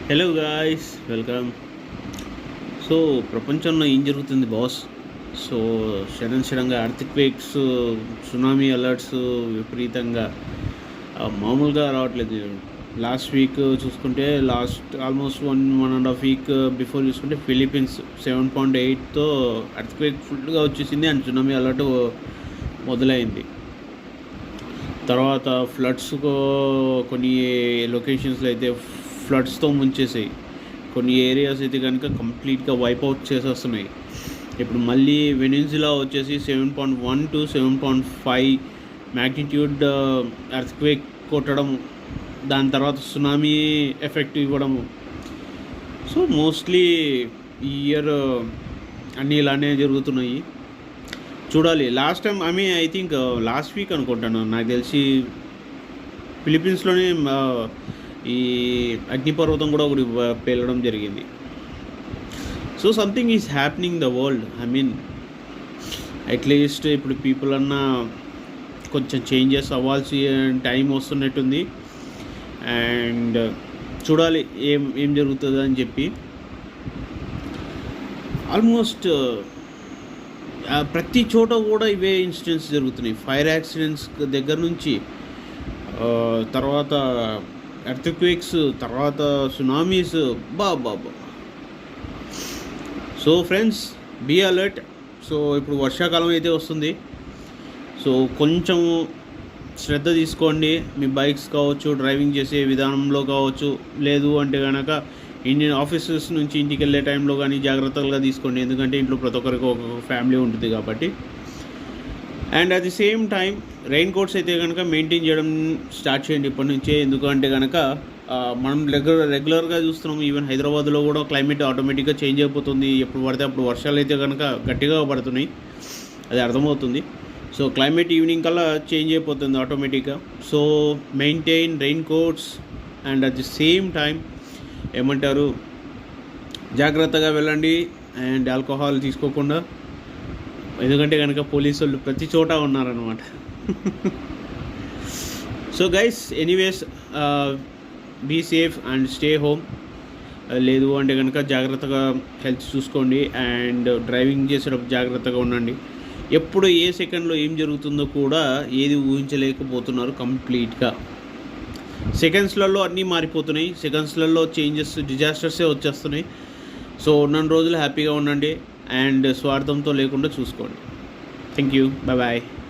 Hello guys, welcome. So ప్రపంచంలో ఏం జరుగుతుంది బాస్? సో సడన్గా అర్త్క్వేక్స్, సునామీ అలర్ట్స్ విపరీతంగా మామూలుగా రావట్లేదు. లాస్ట్ వీక్ చూసుకుంటే almost one and half week before చూసుకుంటే ఫిలిప్పీన్స్ 7.8తో అర్త్క్వేక్ ఫుల్గా వచ్చేసింది అండ్ సునామీ అలర్ట్ మొదలైంది. తర్వాత ఫ్లడ్స్ కొన్ని లొకేషన్స్లో అయితే ఫ్లడ్స్తో ముంచేసాయి. కొన్ని ఏరియాస్ అయితే కనుక కంప్లీట్గా వైప్అవుట్ చేసేస్తున్నాయి. ఇప్పుడు మళ్ళీ వెనిన్జులా వచ్చేసి 7.1 to 7.5 మ్యాగ్నిట్యూడ్ ఎర్త్క్వేక్ కొట్టడం, దాని తర్వాత సునామీ ఎఫెక్ట్ ఇవ్వడము. సో మోస్ట్లీ ఈ ఇయర్ అన్నీ ఇలానే జరుగుతున్నాయి. చూడాలి. Last time I think last week అనుకుంటాను, నాకు తెలిసి ఫిలిప్పీన్స్లోనే ఈ అగ్నిపర్వతం కూడా ఒకటి పేలడం జరిగింది. So something is happening the world. At least ఇప్పుడు పీపుల్ అన్నా కొంచెం చేంజెస్ అవ్వాల్సి టైం వస్తున్నట్టుంది. అండ్ చూడాలి ఏం జరుగుతుంది అని చెప్పి. ఆల్మోస్ట్ ప్రతి చోట కూడా ఇవే ఇన్సిడెంట్స్ జరుగుతున్నాయి. ఫైర్ యాక్సిడెంట్స్ దగ్గర నుంచి తర్వాత ఎర్త్క్వేక్స్, తర్వాత సునామీస్, బాబా. So friends, be alert. So ఇప్పుడు వర్షాకాలం అయితే వస్తుంది. సో కొంచెం శ్రద్ధ తీసుకోండి. మీ బైక్స్ కావచ్చు, డ్రైవింగ్ చేసే విధానంలో కావచ్చు, లేదు అంటే కనుక ఇండియన్ ఆఫీసెస్ నుంచి ఇంటికి వెళ్ళే టైంలో కానీ జాగ్రత్తగా తీసుకోండి. ఎందుకంటే ఇంట్లో ప్రతి ఒక్కరికి ఒక ఫ్యామిలీ ఉంటుంది కాబట్టి. And at the same time rain coats అయితే కనుక మెయింటైన్ చేయడం స్టార్ట్ చేయండి ఇప్పటి నుంచే. ఎందుకంటే కనుక మనం రెగ్యులర్గా చూస్తున్నాం, ఈవెన్ హైదరాబాద్లో కూడా క్లైమేట్ ఆటోమేటిక్గా చేంజ్ అయిపోతుంది. ఎప్పుడు పడితే అప్పుడు వర్షాలు అయితే కనుక గట్టిగా పడుతున్నాయి, అది అర్థమవుతుంది. సో క్లైమేట్ ఈవినింగ్ కల్లా చేంజ్ అయిపోతుంది ఆటోమేటిక్గా. So maintain rain coats and at the same time జాగ్రత్తగా వెళ్ళండి అండ్ ఆల్కహాల్ తీసుకోకుండా. ఎందుకంటే కనుక పోలీసు వాళ్ళు ప్రతి చోట ఉన్నారనమాట. So guys, anyways, be safe and stay home. లేదు అంటే కనుక జాగ్రత్తగా హెల్త్ చూసుకోండి అండ్ డ్రైవింగ్ చేసేటప్పుడు జాగ్రత్తగా ఉండండి. ఎప్పుడు ఏ సెకండ్లో ఏం జరుగుతుందో కూడా ఏది ఊహించలేకపోతున్నారు కంప్లీట్గా. సెకండ్స్లలో అన్నీ మారిపోతున్నాయి. సెకండ్స్లలో చేంజెస్, డిజాస్టర్సే వచ్చేస్తున్నాయి. సో ఉన్న రోజులు హ్యాపీగా ఉండండి అండ్ స్వార్థంతో లేకుండా చూసుకోండి. Thank you. బాయ్.